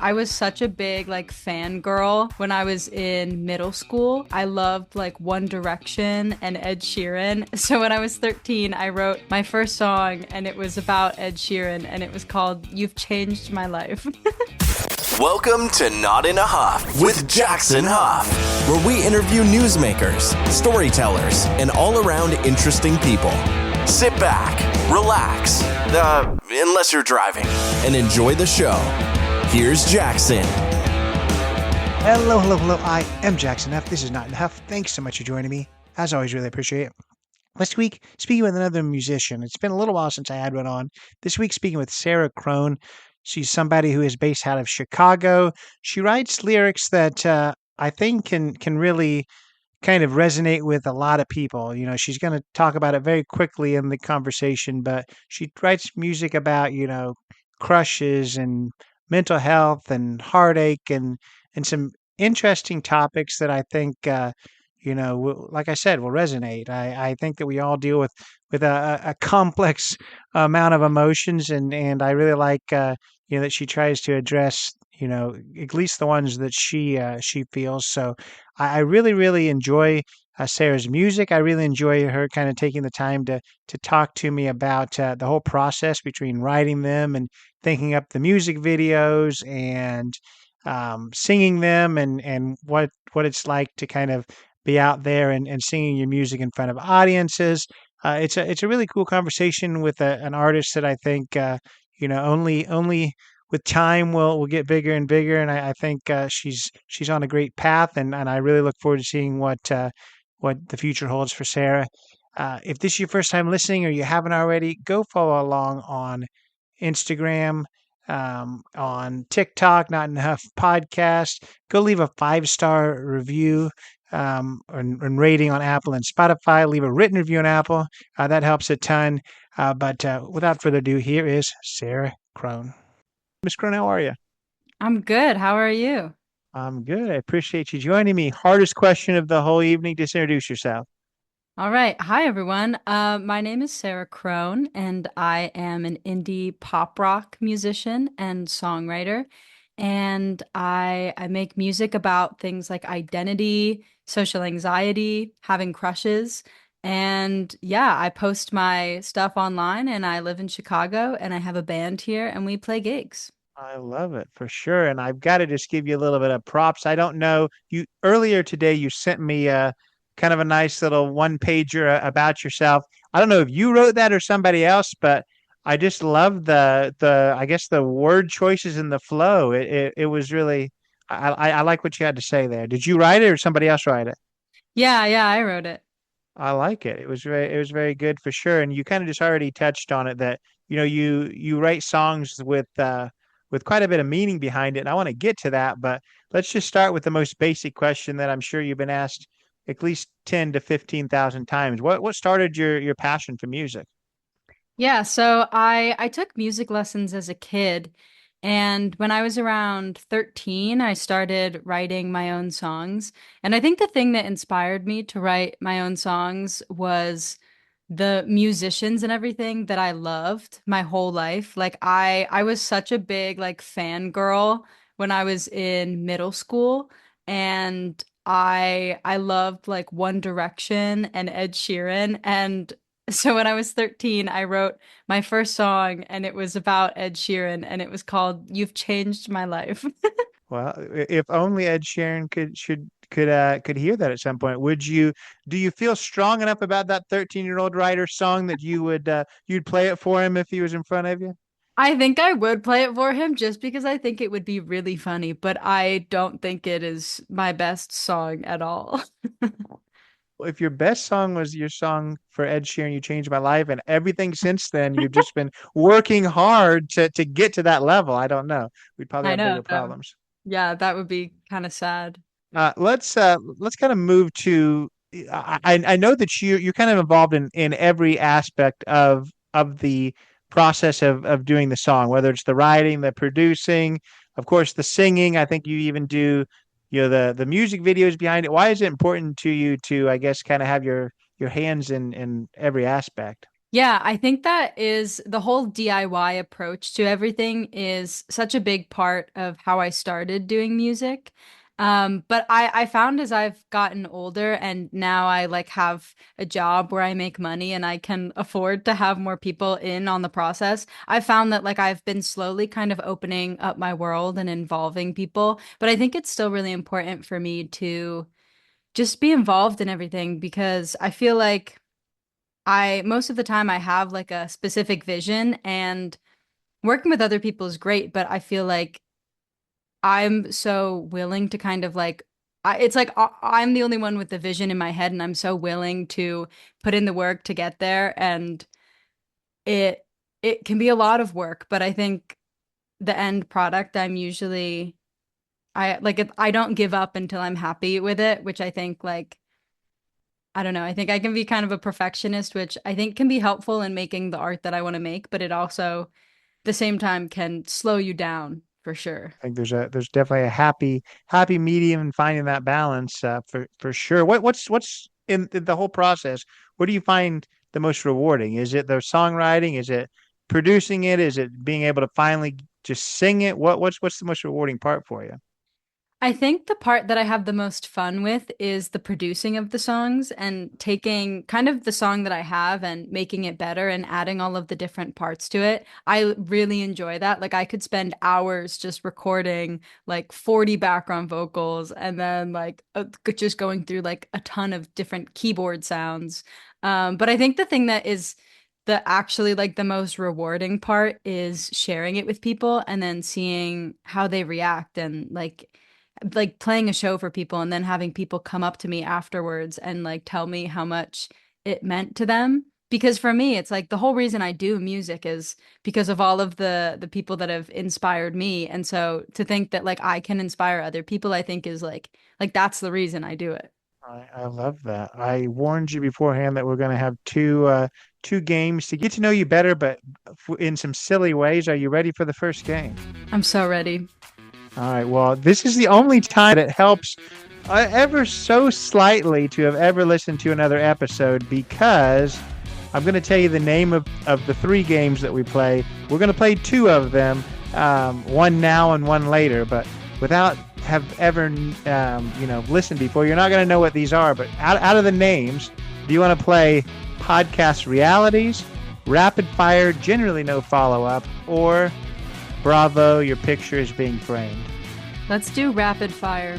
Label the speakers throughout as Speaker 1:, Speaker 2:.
Speaker 1: I was such a big fangirl when I was in middle school. I loved One Direction and Ed Sheeran. So when I was 13, I wrote my first song and it was about Ed Sheeran and it was called You've Changed My Life.
Speaker 2: Welcome to Not in a Huff with Jackson Huff, where we interview newsmakers, storytellers, and all-around interesting people. Sit back, relax, unless you're driving, and enjoy the show. Here's Jackson.
Speaker 3: Hello. I am Jackson Huff. This is Not in a Huff. Thanks so much for joining me. As always, really appreciate it. Last week, speaking with another musician. It's been a little while since I had one on. This week, speaking with Sarah Krohn. She's somebody who is based out of Chicago. She writes lyrics that I think can really kind of resonate with a lot of people. You know, she's going to talk about it very quickly in the conversation, but she writes music about, crushes and mental health and heartache and some interesting topics that I think like I said, will resonate. I think that we all deal with a complex amount of emotions, and I really like that she tries to address at least the ones that she feels. So I really enjoy Sarah's music. I really enjoy her kind of taking the time to talk to me about the whole process between writing them and thinking up the music videos and singing them and what it's like to kind of be out there and singing your music in front of audiences. It's a really cool conversation with an artist that I think only with time will get bigger and bigger. And I think she's on a great path, and I really look forward to seeing what the future holds for Sarah. If this is your first time listening or you haven't already, go follow along on Instagram, on TikTok, Not Enough Podcast. Go leave a 5-star review and rating on Apple and Spotify. Leave a written review on Apple. That helps a ton. But without further ado, here is Sarah Krohn. Miss Krohn, how are you?
Speaker 1: I'm good. How are you?
Speaker 3: I'm good. I appreciate you joining me. Hardest question of the whole evening. Just introduce yourself.
Speaker 1: All right. Hi, everyone. My name is Sarah Krohn, and I am an indie pop rock musician and songwriter. And I make music about things like identity, social anxiety, having crushes. And yeah, I post my stuff online, and I live in Chicago, and I have a band here, and we play gigs.
Speaker 3: I love it for sure. And I've got to just give you a little bit of props. I don't know. You earlier today you sent me kind of a nice little one pager about yourself. I don't know if you wrote that or somebody else, but I just love the I guess the word choices and the flow. It was really I like what you had to say there. Did you write it or somebody else write it?
Speaker 1: Yeah, I wrote it.
Speaker 3: I like it. It was very good for sure. And you kind of just already touched on it that you write songs with quite a bit of meaning behind it. And I want to get to that, but let's just start with the most basic question that I'm sure you've been asked at least 10 to 15,000 times. What started your passion for music?
Speaker 1: Yeah, so I took music lessons as a kid, and when I was around 13, I started writing my own songs. And I think the thing that inspired me to write my own songs was the musicians and everything that I loved my whole life. I was such a big fangirl when I was in middle school, and I loved One Direction and Ed Sheeran. And so when I was 13, I wrote my first song and it was about Ed Sheeran and it was called You've Changed My Life.
Speaker 3: Well, if only Ed Sheeran could hear that at some point. Do you feel strong enough about that 13-year-old writer song that you'd play it for him if he was in front of you?
Speaker 1: I think I would play it for him just because I think it would be really funny, but I don't think it is my best song at all.
Speaker 3: Well, if your best song was your song for Ed Sheeran, You Changed My Life, and everything since then, you've just been working hard to get to that level. I don't know. We'd probably
Speaker 1: I
Speaker 3: have
Speaker 1: know.
Speaker 3: bigger problems.
Speaker 1: Yeah, that would be kind of sad.
Speaker 3: Let's kind of move to. I know that you're kind of involved in every aspect of the process of doing the song, whether it's the writing, the producing, of course, the singing. I think you even do the music videos behind it. Why is it important to you to, I guess, kind of have your hands in every aspect?
Speaker 1: Yeah, I think that is the whole DIY approach to everything is such a big part of how I started doing music. But I found as I've gotten older and now I like have a job where I make money and I can afford to have more people in on the process. I found that like I've been slowly kind of opening up my world and involving people, but I think it's still really important for me to just be involved in everything because I feel like I most of the time I have like a specific vision and working with other people is great, but I feel like I'm so willing to kind of like it's like I'm the only one with the vision in my head and I'm so willing to put in the work to get there and it it can be a lot of work, but I think the end product I'm usually I like if I don't give up until I'm happy with it, which I think like I don't know. I think I can be kind of a perfectionist, which I think can be helpful in making the art that I want to make, but it also, at the same time, can slow you down for sure.
Speaker 3: I think there's definitely a happy medium in finding that balance for sure. What's in the whole process? What do you find the most rewarding? Is it the songwriting? Is it producing it? Is it being able to finally just sing it? What's the most rewarding part for you?
Speaker 1: I think the part that I have the most fun with is the producing of the songs and taking kind of the song that I have and making it better and adding all of the different parts to it. I really enjoy that. Like I could spend hours just recording like 40 background vocals and then like just going through like a ton of different keyboard sounds. But I think the thing that is the actually like the most rewarding part is sharing it with people and then seeing how they react and like playing a show for people and then having people come up to me afterwards and like tell me how much it meant to them. Because for me, it's like the whole reason I do music is because of all of the people that have inspired me. And so to think that like I can inspire other people, I think is like that's the reason I do it.
Speaker 3: I love that. I warned you beforehand that we're going to have two games to get to know you better, but in some silly ways. Are you ready for the first game?
Speaker 1: I'm so ready.
Speaker 3: All right. Well, this is the only time that it helps ever so slightly to have ever listened to another episode because I'm going to tell you the name of the three games that we play. We're going to play two of them, one now and one later, but without have ever listened before, you're not going to know what these are. But out of the names, do you want to play podcast realities, rapid fire, generally no follow up, or bravo, your picture is being framed?
Speaker 1: Let's do rapid fire.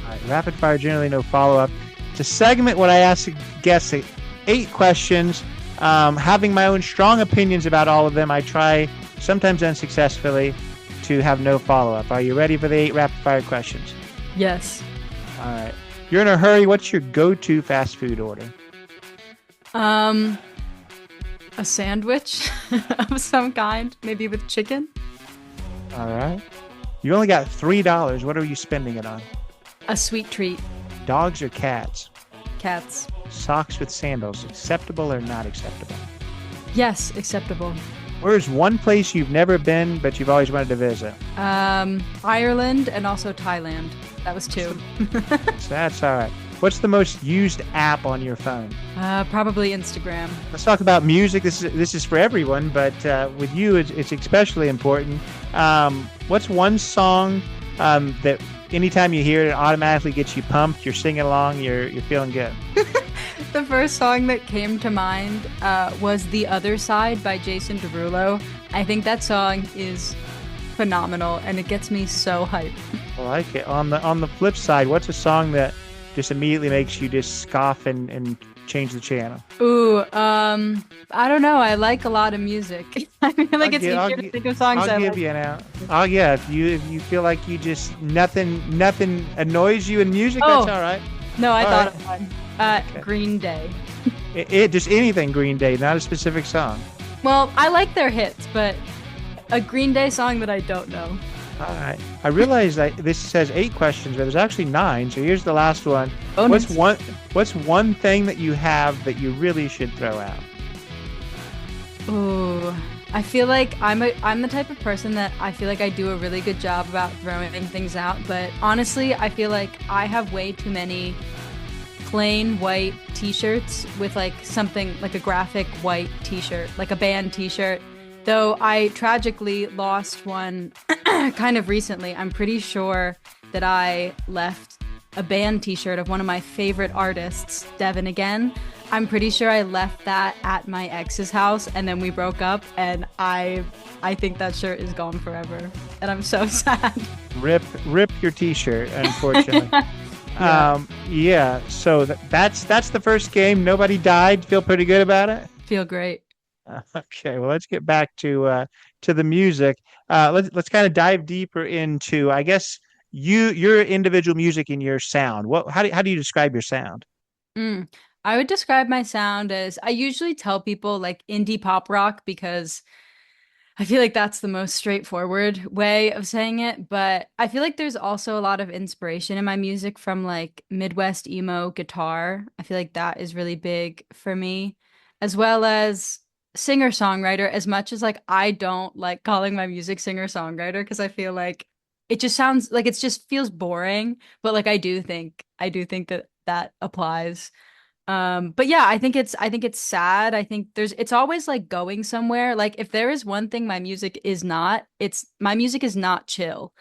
Speaker 3: All right, rapid fire, generally no follow up. To segment what I ask guests, 8 questions. Having my own strong opinions about all of them, I try, sometimes unsuccessfully, to have no follow-up. Are you ready for the 8 rapid-fire questions?
Speaker 1: Yes.
Speaker 3: All right. You're in a hurry. What's your go-to fast food order?
Speaker 1: A sandwich of some kind, maybe with chicken.
Speaker 3: All right. You only got $3. What are you spending it on?
Speaker 1: A sweet treat.
Speaker 3: Dogs or cats?
Speaker 1: Cats.
Speaker 3: Socks with sandals, acceptable or not acceptable?
Speaker 1: Yes, acceptable.
Speaker 3: Where's one place you've never been but you've always wanted to visit?
Speaker 1: Ireland and also Thailand. That was 2.
Speaker 3: That's all right. What's the most used app on your phone?
Speaker 1: Probably Instagram.
Speaker 3: Let's talk about music. This is for everyone, but with you, it's especially important. What's one song that anytime you hear it, it automatically gets you pumped? You're singing along. You're feeling good.
Speaker 1: The first song that came to mind was "The Other Side" by Jason Derulo. I think that song is phenomenal, and it gets me so hyped.
Speaker 3: I like it. On the flip side, what's a song that just immediately makes you just scoff and change the channel?
Speaker 1: Ooh, I don't know. I like a lot of music. I feel like it's easier to think of songs
Speaker 3: I'll give you an out. Oh yeah, if you feel like you just nothing annoys you in music, that's all right.
Speaker 1: No, I
Speaker 3: All
Speaker 1: thought
Speaker 3: right.
Speaker 1: of one.
Speaker 3: Okay.
Speaker 1: Green Day.
Speaker 3: It just anything Green Day, not a specific song.
Speaker 1: Well, I like their hits, but a Green Day song that I don't know.
Speaker 3: All right. I realize that this says 8 questions, but there's actually 9. So here's the last one.
Speaker 1: Bonus.
Speaker 3: What's one thing that you have that you really should throw out?
Speaker 1: Ooh, I feel like I'm the type of person that I feel like I do a really good job about throwing things out, but honestly, I feel like I have way too many plain white t-shirts with like something like a graphic white t-shirt, like a band t-shirt. Though I tragically lost one kind of recently. I'm pretty sure that I left a band t-shirt of one of my favorite artists, Devin again. I'm pretty sure I left that at my ex's house and then we broke up and I think that shirt is gone forever. And I'm so sad.
Speaker 3: Rip your t-shirt, unfortunately.
Speaker 1: Yeah,
Speaker 3: Yeah, so that's the first game. Nobody died. Feel pretty good about it.
Speaker 1: feel great.
Speaker 3: Okay, well, let's get back to the music. Let's kind of dive deeper into, I guess, your individual music and your sound. How do you describe your sound?
Speaker 1: Mm. I would describe my sound as I usually tell people like indie pop rock because I feel like that's the most straightforward way of saying it, but I feel like there's also a lot of inspiration in my music from like Midwest emo guitar. I feel like that is really big for me, as well as singer-songwriter, as much as like I don't like calling my music singer-songwriter because I feel like it just sounds like it just feels boring, but like I do think that that applies. But yeah, I think it's sad. I think it's always like going somewhere. Like if there is one thing my music is not, it's my music is not chill.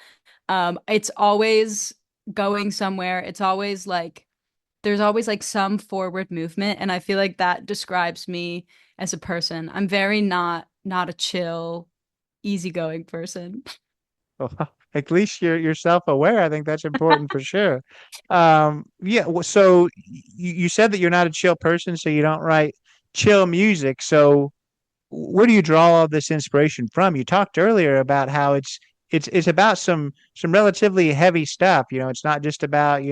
Speaker 1: It's always going somewhere. It's always like there's always like some forward movement, and I feel like that describes me as a person. I'm very not a chill, easygoing person.
Speaker 3: Well, at least you're self-aware. I think that's important for sure. Yeah. So you said that you're not a chill person, so you don't write chill music. So where do you draw all this inspiration from? You talked earlier about how it's about some relatively heavy stuff. It's not just about,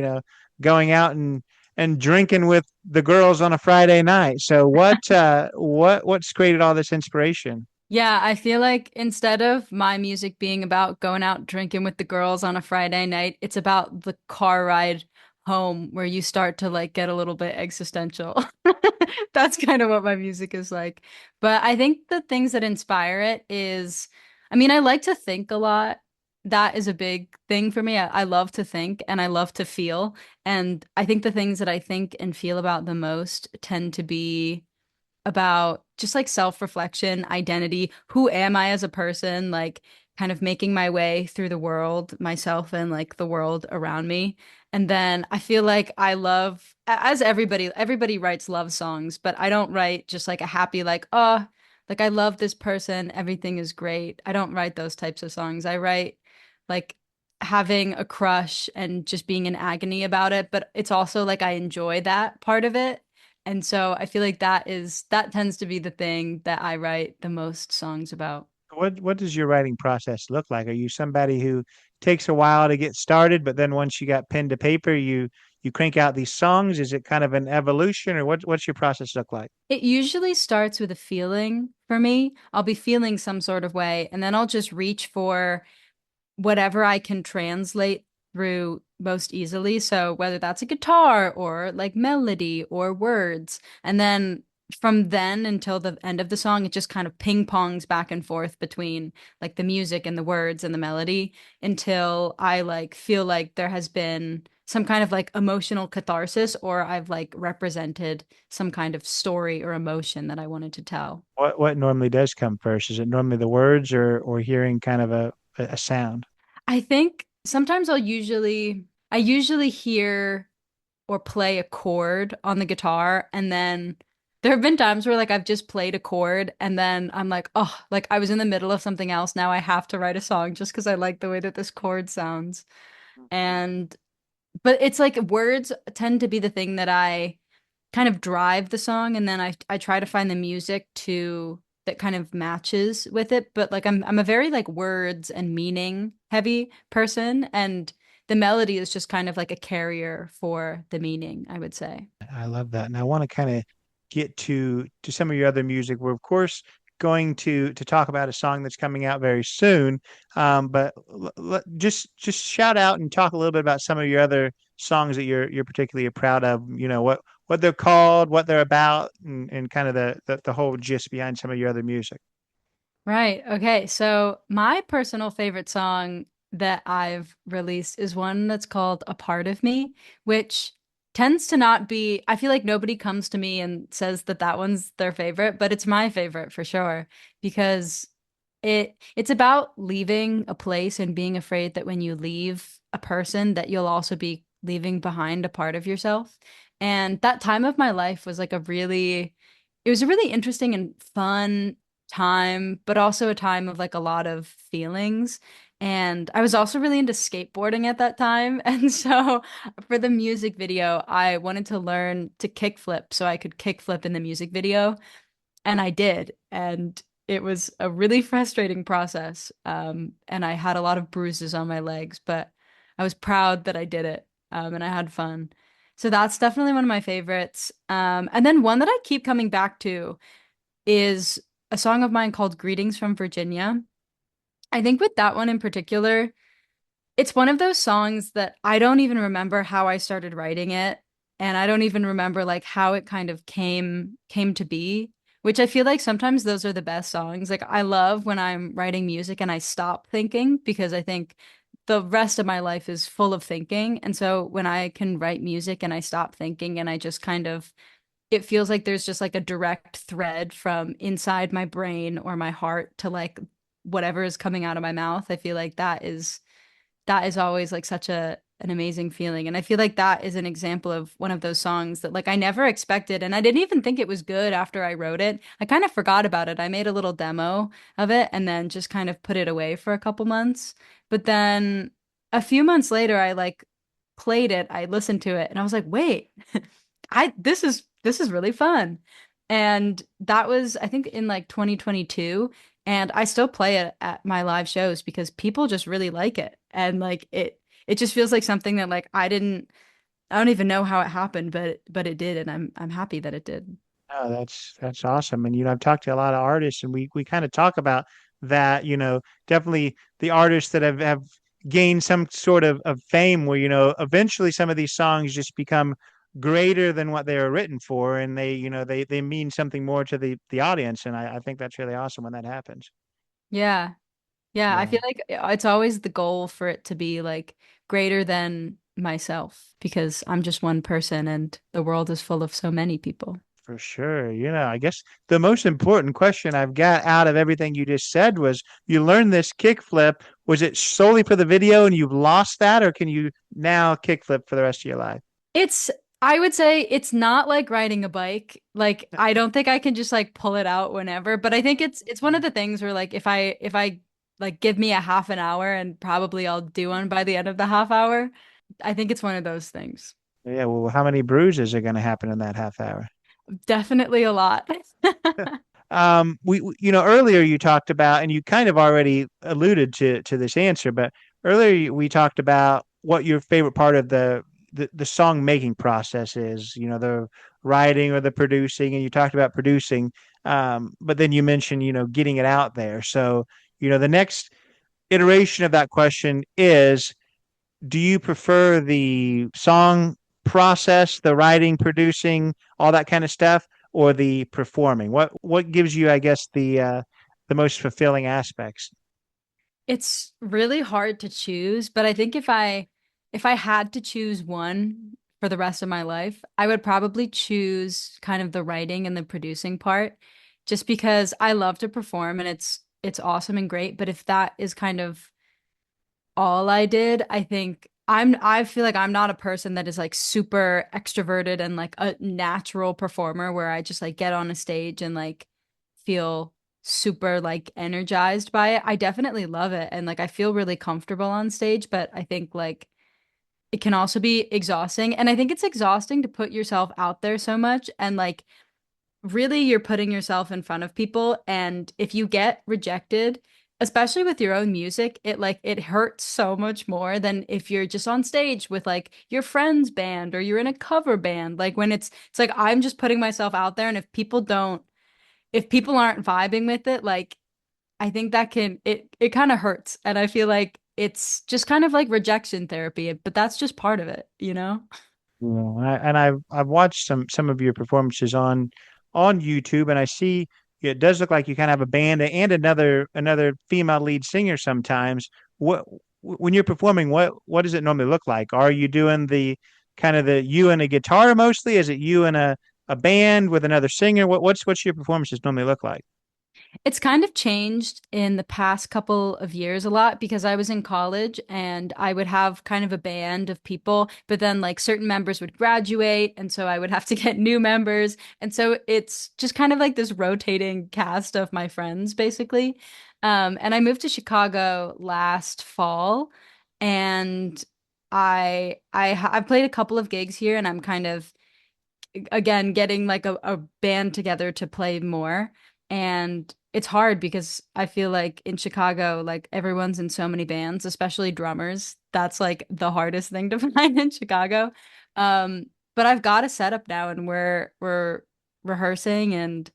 Speaker 3: going out and drinking with the girls on a Friday night. So what's created all this inspiration?
Speaker 1: Yeah, I feel like instead of my music being about going out drinking with the girls on a Friday night, it's about the car ride home where you start to like get a little bit existential. That's kind of what my music is like. But I think the things that inspire it is, I mean, I like to think a lot. That is a big thing for me. I love to think and I love to feel. And I think the things that I think and feel about the most tend to be about just like self-reflection, identity, who am I as a person, like kind of making my way through the world, myself and like the world around me. And then I feel like I love, as everybody writes love songs, but I don't write just like a happy, like, oh, like I love this person, everything is great. I don't write those types of songs. I write like having a crush and just being in agony about it, but it's also like I enjoy that part of it. And so I feel like that tends to be the thing that I write the most songs about.
Speaker 3: What does your writing process look like? Are you somebody who takes a while to get started, but then once you got pen to paper, you crank out these songs? Is it kind of an evolution, or what's your process look like?
Speaker 1: It usually starts with a feeling for me. I'll be feeling some sort of way, and then I'll just reach for whatever I can translate through most easily. So whether that's a guitar or like melody or words. And then from then until the end of the song, it just kind of ping pongs back and forth between like the music and the words and the melody until I like feel like there has been some kind of like emotional catharsis or I've like represented some kind of story or emotion that I wanted to tell.
Speaker 3: What normally does come first? Is it normally the words or hearing kind of a sound?
Speaker 1: I think sometimes I usually hear or play a chord on the guitar and then there have been times where like I've just played a chord and then I'm like, oh, like I was in the middle of something else. Now I have to write a song just because I like the way that this chord sounds. And but it's like words tend to be the thing that I kind of drive the song and then I try to find the music to that kind of matches with it, but like I'm a very like words and meaning heavy person and the melody is just kind of like a carrier for the meaning, I would say.
Speaker 3: I love that. And I want to kind of get to some of your other music. We're of course going to talk about a song that's coming out very soon. But just shout out and talk a little bit about some of your other songs that you're particularly proud of. What they're called, what they're about, and kind of the whole gist behind some of your other music.
Speaker 1: Right. Okay. So my personal favorite song that I've released is one that's called A Part of Me, which tends to not be, I feel like nobody comes to me and says that that one's their favorite, but it's my favorite for sure because it's about leaving a place and being afraid that when you leave a person that you'll also be leaving behind a part of yourself. And that time of my life was like it was a really interesting and fun time, but also a time of like a lot of feelings. And I was also really into skateboarding at that time. And so for the music video, I wanted to learn to kickflip so I could kickflip in the music video. And I did. And it was a really frustrating process. And I had a lot of bruises on my legs, but I was proud that I did it. And I had fun. So that's definitely one of my favorites. And then one that I keep coming back to is a song of mine called Greetings from Virginia. I think with that one in particular, it's one of those songs that I don't even remember how I started writing it, and I don't even remember like how it kind of came to be, which I feel like sometimes those are the best songs. Like I love when I'm writing music and I stop thinking because I think the rest of my life is full of thinking. And so when I can write music and I stop thinking and I just kind of it feels like there's just like a direct thread from inside my brain or my heart to like whatever is coming out of my mouth. I feel like that is always like such a an amazing feeling. And I feel like that is an example of one of those songs that like I never expected and I didn't even think it was good after I wrote it. I kind of forgot about it. I made a little demo of it and then just kind of put it away for a couple months. But then a few months later I like played it, I listened to it and I was like, "Wait, I this is really fun." And that was I think in like 2022 and I still play it at my live shows because people just really like it. And like it just feels like something that like I don't even know how it happened, but it did and I'm happy that it did.
Speaker 3: Oh, that's awesome. And I've talked to a lot of artists, and we kind of talk about that. Definitely the artists that have gained some sort of fame, where eventually some of these songs just become greater than what they were written for, and they mean something more to the audience. And I think that's really awesome when that happens.
Speaker 1: Yeah. Yeah, I
Speaker 3: Yeah,
Speaker 1: feel like it's always the goal for it to be like greater than myself because I'm just one person and the world is full of so many people.
Speaker 3: for sure. I guess the most important question I've got out of everything you just said was, you learned this kickflip. Was it solely for the video and you've lost that, or can you now kickflip for the rest of your life?
Speaker 1: It's, I would say it's not like riding a bike. Like I don't think I can just like pull it out whenever, but I think it's one of the things where like if I like give me a half an hour and probably I'll do one by the end of the half hour. I think it's one of those things.
Speaker 3: Yeah, well, how many bruises are going to happen in that half hour?
Speaker 1: Definitely a lot.
Speaker 3: Earlier you talked about, and you kind of already alluded to this answer, but earlier we talked about what your favorite part of the song making process is, the writing or the producing, and you talked about producing, but then you mentioned, getting it out there. So, the next iteration of that question is, do you prefer the song process, the writing, producing, all that kind of stuff, or the performing? What gives you, I guess, the most fulfilling aspects?
Speaker 1: It's really hard to choose, but I think if I had to choose one for the rest of my life, I would probably choose kind of the writing and the producing part just because I love to perform and it's awesome and great, but if that is kind of all I did, I think I feel like I'm not a person that is like super extroverted and like a natural performer where I just like get on a stage and like feel super like energized by it. I definitely love it and like I feel really comfortable on stage, but I think like it can also be exhausting. And I think it's exhausting to put yourself out there so much and like really you're putting yourself in front of people and if you get rejected, especially with your own music, it like it hurts so much more than if you're just on stage with like your friend's band or you're in a cover band. Like when it's like I'm just putting myself out there and if people aren't vibing with it, like I think that can it kind of hurts and I feel like it's just kind of like rejection therapy, but that's just part of it, you know?
Speaker 3: I've watched some of your performances on YouTube, and I see it does look like you kind of have a band and another female lead singer sometimes. What When you're performing, what does it normally look like? Are you doing kind of the you and a guitar mostly? Is it you and a band with another singer? What's your performances normally look like?
Speaker 1: It's kind of changed in the past couple of years a lot because I was in college and I would have kind of a band of people, but then like certain members would graduate, and so I would have to get new members. And so it's just kind of like this rotating cast of my friends, basically. And I moved to Chicago last fall, and I've played a couple of gigs here, and I'm kind of again getting like a band together to play more. And it's hard because I feel like in Chicago, like everyone's in so many bands, especially drummers. That's like the hardest thing to find in Chicago. Um, but I've got a setup now, and we're rehearsing, and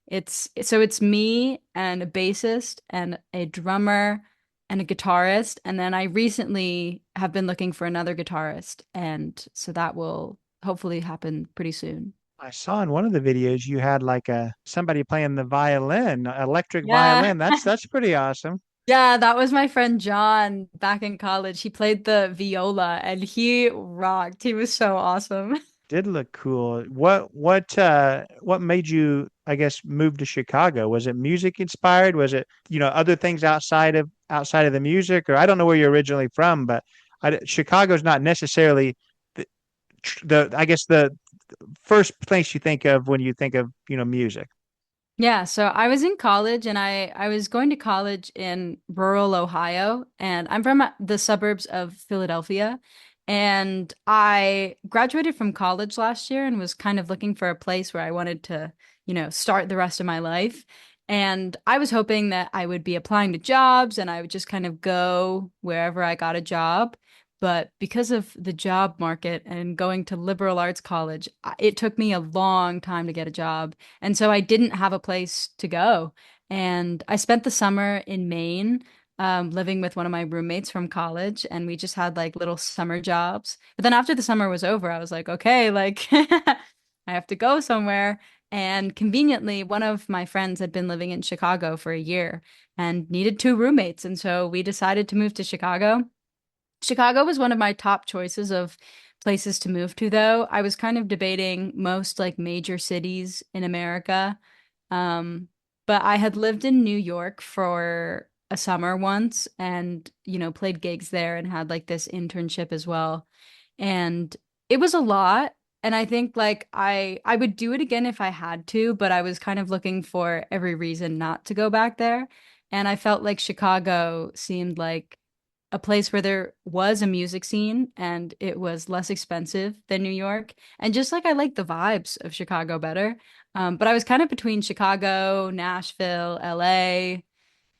Speaker 1: it's me and a bassist and a drummer and a guitarist. And then I recently have been looking for another guitarist, and so that will hopefully happen pretty soon.
Speaker 3: I saw in one of the videos you had like a somebody playing the violin, electric
Speaker 1: Yeah.
Speaker 3: violin. That's pretty awesome.
Speaker 1: Yeah, that was my friend John back in college. He played the viola and he rocked. He was so awesome.
Speaker 3: Did look cool. What made you, I guess, move to Chicago? Was it music inspired? Was it, other things outside of the music? Or I don't know where you're originally from, but Chicago's not necessarily the I guess the first place you think of when you think of, music.
Speaker 1: Yeah, so I was in college and I was going to college in rural Ohio, and I'm from the suburbs of Philadelphia. And I graduated from college last year and was kind of looking for a place where I wanted to, start the rest of my life. And I was hoping that I would be applying to jobs and I would just kind of go wherever I got a job. But because of the job market and going to liberal arts college, it took me a long time to get a job. And so I didn't have a place to go. And I spent the summer in Maine, living with one of my roommates from college, and we just had like little summer jobs. But then after the summer was over, I was like, okay, like I have to go somewhere. And conveniently, one of my friends had been living in Chicago for a year and needed two roommates. And so we decided to move to Chicago. Chicago was one of my top choices of places to move to, though. I was kind of debating most like major cities in America. Um, but I had lived in New York for a summer once and, played gigs there and had like this internship as well. And it was a lot. And I think like I would do it again if I had to, but I was kind of looking for every reason not to go back there. And I felt like Chicago seemed like a place where there was a music scene and it was less expensive than New York. And just like I like the vibes of Chicago better. But I was kind of between Chicago, Nashville, LA,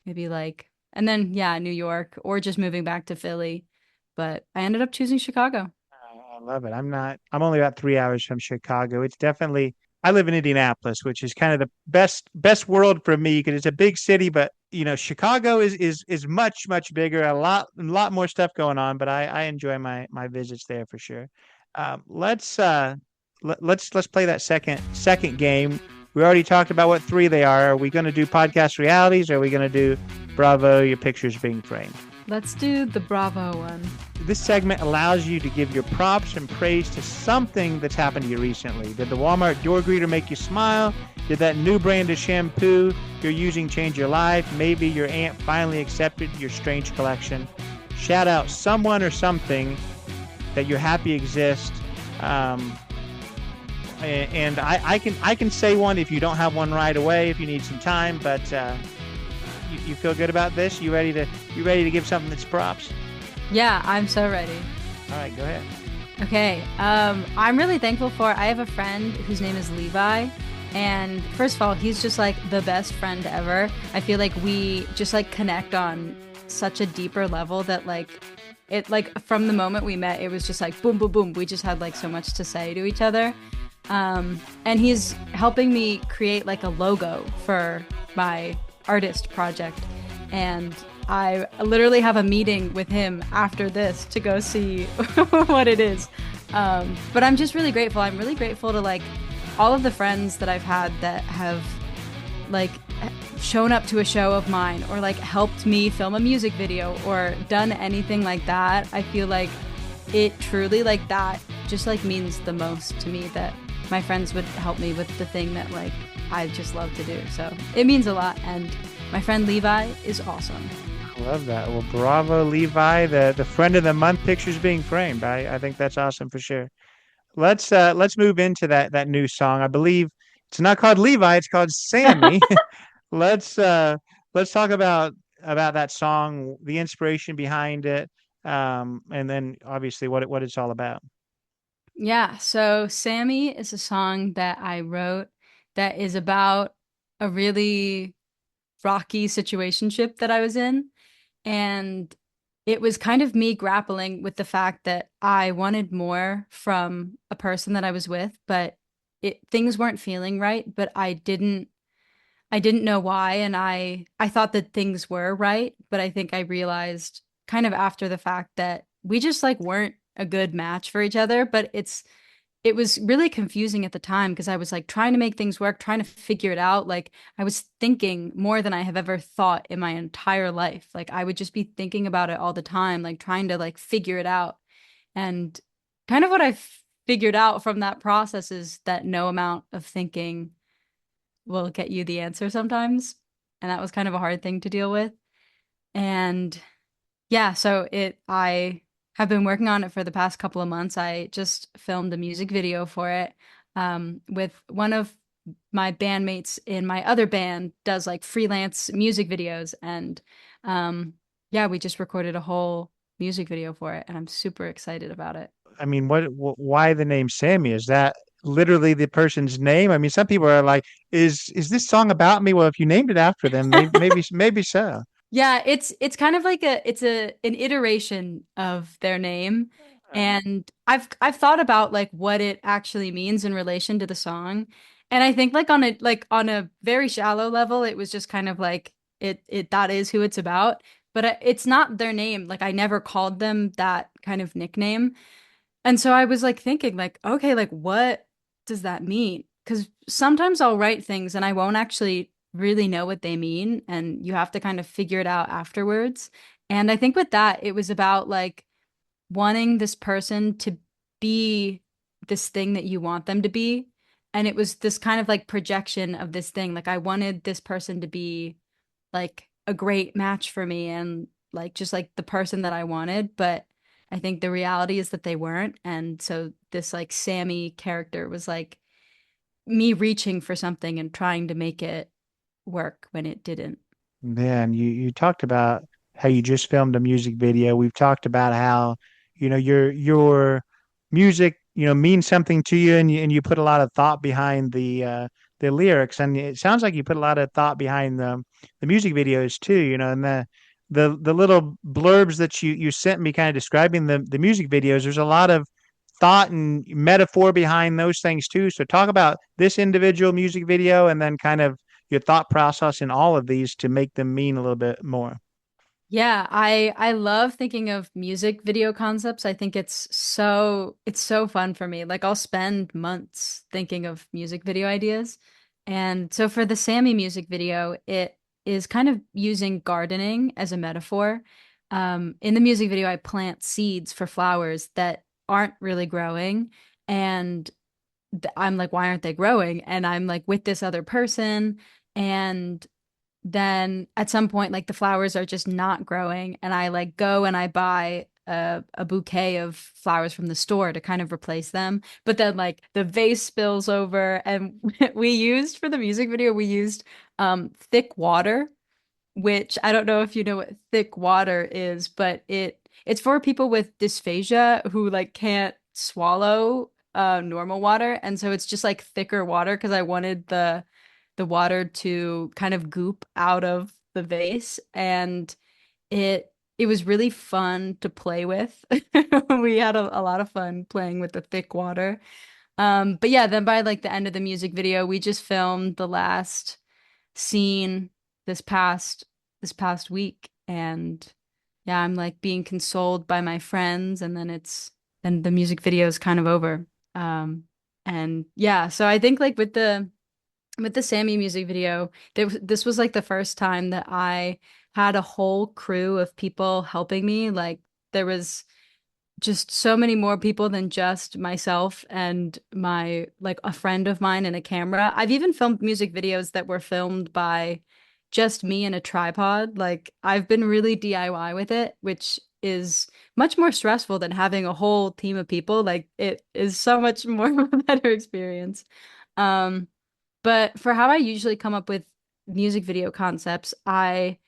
Speaker 1: maybe like, and then yeah, New York, or just moving back to Philly. But I ended up choosing Chicago.
Speaker 3: I love it. I'm only about 3 hours from Chicago. It's definitely, I live in Indianapolis, which is kind of the best world for me because it's a big city, but Chicago is much bigger, a lot more stuff going on, but I enjoy my visits there for sure. Let's play that second game. We already talked about what three they are. Are we going to do podcast realities? Or are we going to do Bravo, your pictures being framed?
Speaker 1: Let's do the Bravo one.
Speaker 3: This segment allows you to give your props and praise to something that's happened to you recently. Did the Walmart door greeter make you smile? Did that new brand of shampoo you're using change your life? Maybe your aunt finally accepted your strange collection. Shout out someone or something that you're happy exists. And I can say one if you don't have one right away, if you need some time, but you feel good about this? You ready to give something that's props?
Speaker 1: Yeah, I'm so ready.
Speaker 3: All right, go ahead.
Speaker 1: Okay. I'm really thankful I have a friend whose name is Levi. And first of all, he's just like the best friend ever. I feel like we just like connect on such a deeper level that like from the moment we met, it was just like boom, boom, boom. We just had like so much to say to each other. And he's helping me create like a logo for my artist project. And I literally have a meeting with him after this to go see what it is. But I'm just really grateful. I'm really grateful to like all of the friends that I've had that have like shown up to a show of mine or like helped me film a music video or done anything like that. I feel like it truly like that just like means the most to me that my friends would help me with the thing that like I just love to do. So it means a lot. And my friend Levi is awesome.
Speaker 3: I love that. Well, bravo, Levi. The friend of the month picture's being framed. I think that's awesome for sure. Let's move into that new song. I believe it's not called Levi, it's called Sammy. let's uh let's talk about that song, the inspiration behind it, and then obviously what it's all about.
Speaker 1: Yeah, so Sammy is a song that I wrote that is about a really rocky situationship that I was in. And it was kind of me grappling with the fact that I wanted more from a person that I was with, but things weren't feeling right, but I didn't know why, and I thought that things were right, but I think I realized kind of after the fact that we just like weren't a good match for each other, but it was really confusing at the time because I was like trying to make things work, trying to figure it out. Like I was thinking more than I have ever thought in my entire life. Like I would just be thinking about it all the time, like trying to like figure it out. And kind of what I figured out from that process is that no amount of thinking will get you the answer sometimes. And that was kind of a hard thing to deal with. And yeah, so I have been working on it for the past couple of months. I just filmed a music video for it with one of my bandmates in my other band does like freelance music videos. And yeah, we just recorded a whole music video for it, and I'm super excited about it.
Speaker 3: I mean, why the name Sammy? Is that literally the person's name? I mean, some people are like, is this song about me? Well, if you named it after them, maybe so.
Speaker 1: Yeah, it's kind of like a an iteration of their name. And I've thought about like what it actually means in relation to the song. And I think like on a very shallow level, it was just kind of like it that is who it's about. But it's not their name. Like I never called them that kind of nickname. And so I was like thinking like, okay, like what does that mean? Because sometimes I'll write things and I won't actually really know what they mean, and you have to kind of figure it out afterwards. And I think with that, it was about like wanting this person to be this thing that you want them to be. And it was this kind of like projection of this thing. Like I wanted this person to be like a great match for me and like just like the person that I wanted, but I think the reality is that they weren't. And so this like Sammy character was like me reaching for something and trying to make it work when it didn't.
Speaker 3: Man, you talked about how you just filmed a music video. We've talked about how, your music, means something to you, and you put a lot of thought behind the lyrics, and it sounds like you put a lot of thought behind the music videos too, and the little blurbs that you sent me kind of describing the music videos. There's a lot of thought and metaphor behind those things too. So talk about this individual music video and then kind of your thought process in all of these to make them mean a little bit more.
Speaker 1: Yeah, I love thinking of music video concepts. I think it's so fun for me. Like I'll spend months thinking of music video ideas. And so for the Sammy music video, it is kind of using gardening as a metaphor. In the music video, I plant seeds for flowers that aren't really growing. And I'm like, why aren't they growing? And I'm like with this other person. And then at some point like the flowers are just not growing, and I like go and I buy a bouquet of flowers from the store to kind of replace them, but then like the vase spills over, and we used for the music video we used thick water, which I don't know if you know what thick water is, but it's for people with dysphagia who like can't swallow normal water, and so it's just like thicker water because I wanted the water to kind of goop out of the vase, and it was really fun to play with. We had a lot of fun playing with the thick water. But yeah, then by like the end of the music video, we just filmed the last scene this past this past week, and yeah, I'm like being consoled by my friends, and then the music video is kind of over. And yeah, so I think like with the Sammy music video, this was like the first time that I had a whole crew of people helping me. Like there was just so many more people than just myself and my like a friend of mine and a camera. I've even filmed music videos that were filmed by just me and a tripod. Like I've been really DIY with it, which is much more stressful than having a whole team of people. Like it is so much more of a better experience. Um, but for how I usually come up with music video concepts, I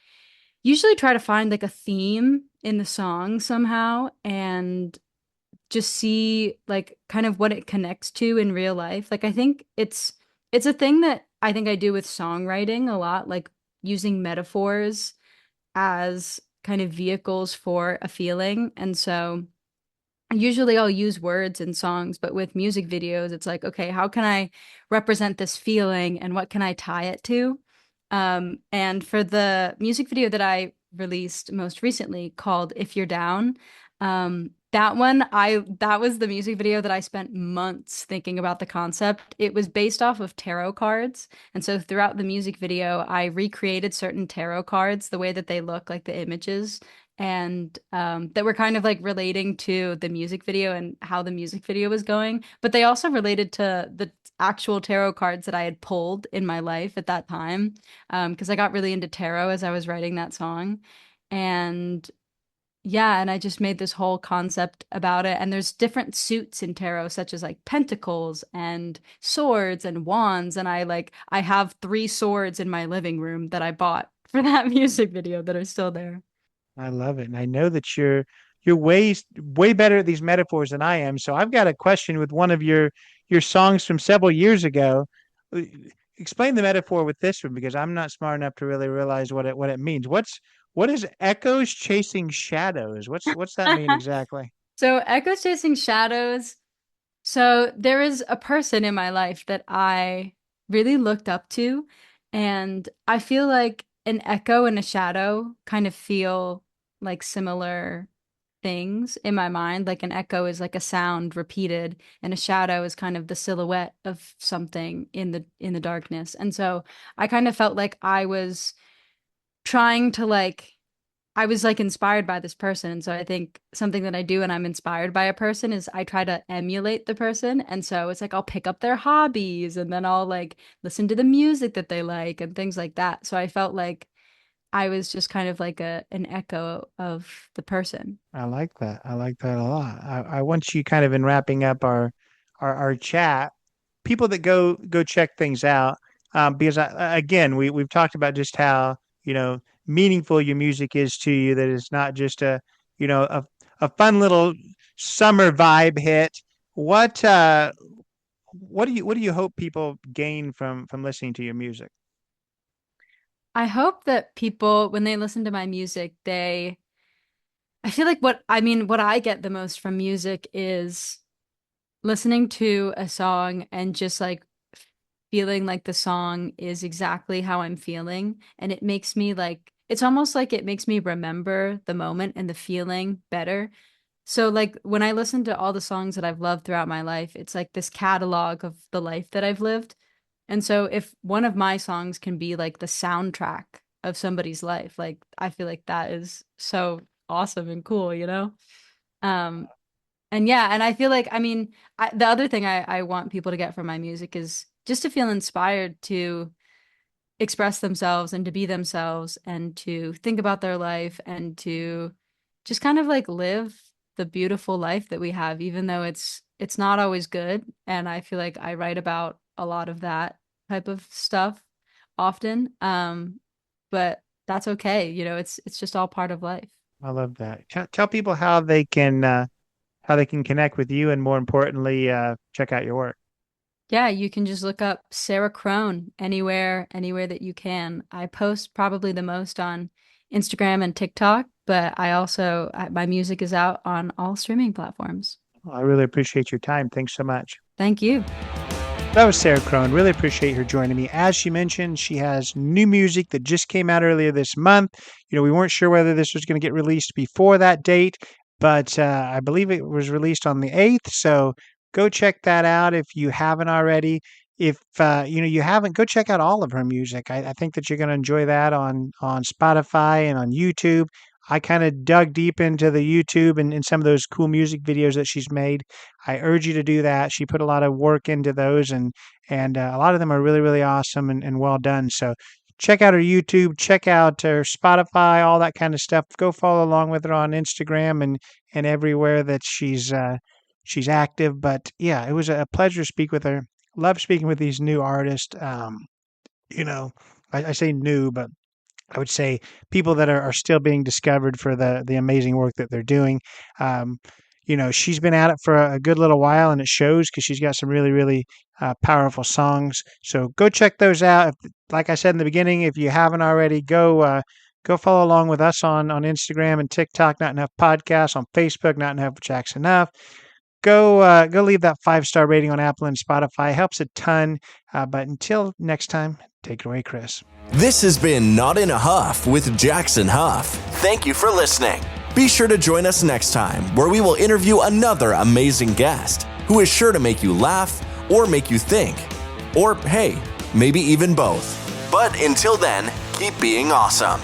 Speaker 1: usually try to find like a theme in the song somehow and just see like kind of what it connects to in real life. Like I think it's a thing that I think I do with songwriting a lot, like using metaphors as kind of vehicles for a feeling. And so usually I'll use words in songs, but with music videos, it's like, okay, how can I represent this feeling and what can I tie it to? And for the music video that I released most recently called If You're Down, that was the music video that I spent months thinking about the concept. It was based off of tarot cards. And so throughout the music video, I recreated certain tarot cards, the way that they look, like the images and that were kind of like relating to the music video and how the music video was going. But they also related to the actual tarot cards that I had pulled in my life at that time, because I got really into tarot as I was writing that song. And yeah, and I just made this whole concept about it. And there's different suits in tarot, such as like pentacles and swords and wands. And I have three swords in my living room that I bought for that music video that are still there.
Speaker 3: I love it. And I know that you're way better at these metaphors than I am. So I've got a question with one of your songs from several years ago. Uh, Explain the metaphor with this one because I'm not smart enough to really realize what it means. What is echoes chasing shadows? What's that mean exactly?
Speaker 1: So, Echoes Chasing Shadows. So, there is a person in my life that I really looked up to, and I feel like an echo and a shadow kind of feel like similar things in my mind. Like an echo is like a sound repeated, and a shadow is kind of the silhouette of something in the darkness. And so, I kind of felt like I was trying to like I was like inspired by this person. And so I think something that I do when I'm inspired by a person is I try to emulate the person. And so it's like I'll pick up their hobbies and then I'll like listen to the music that they like and things like that. So I felt like I was just kind of like a an echo of the person.
Speaker 3: I like that. I like that a lot. I want you kind of in wrapping up our chat, people that go check things out, because again we've talked about just how meaningful your music is to you. That it's not just a you know a fun little summer vibe hit. What what do you hope people gain from listening to your music?
Speaker 1: I hope that people, when they listen to my music, I feel like what I get the most from music is listening to a song and just like feeling like the song is exactly how I'm feeling. And it makes me like, it's almost like it makes me remember the moment and the feeling better. So, like, when I listen to all the songs that I've loved throughout my life, it's like this catalog of the life that I've lived. And so, if one of my songs can be like the soundtrack of somebody's life, like, I feel like that is so awesome and cool, you know? Um, and yeah, and I feel like, I mean, the other thing I want people to get from my music is just to feel inspired to express themselves and to be themselves and to think about their life and to just kind of like live the beautiful life that we have, even though it's not always good. And I feel like I write about a lot of that type of stuff often. But that's okay. You know, it's just all part of life.
Speaker 3: I love that. Tell people how they can connect with you and more importantly check out your work.
Speaker 1: Yeah, you can just look up Sarah Krohn anywhere that you can. I post probably the most on Instagram and TikTok, but my music is out on all streaming platforms.
Speaker 3: I really appreciate your time. Thanks so much.
Speaker 1: Thank you.
Speaker 3: That was Sarah Krohn. Really appreciate her joining me. As she mentioned, she has new music that just came out earlier this month. We weren't sure whether this was going to get released before that date, but I believe it was released on the 8th. So go check that out if you haven't already. If you haven't, go check out all of her music. I think that you're going to enjoy that on Spotify and on YouTube. I kind of dug deep into the YouTube and some of those cool music videos that she's made. I urge you to do that. She put a lot of work into those, and a lot of them are really, really awesome and well done. So check out her YouTube, check out her Spotify, all that kind of stuff. Go follow along with her on Instagram and everywhere that she's active. But yeah, it was a pleasure to speak with her. Love speaking with these new artists. You know, I say new, but I would say people that are still being discovered for the amazing work that they're doing. Um, she's been at it for a good little while, and it shows because she's got some really, really powerful songs. So go check those out. Like I said in the beginning, if you haven't already, go follow along with us on Instagram and TikTok, Not Enough Podcast, on Facebook, Not Enough with Jackson Enough. Go leave that 5-star rating on Apple and Spotify. Helps a ton. But until next time, take it away, Chris.
Speaker 2: This has been Not in a Huff with Jackson Huff. Thank you for listening. Be sure to join us next time where we will interview another amazing guest who is sure to make you laugh or make you think. Or hey, maybe even both. But until then, keep being awesome.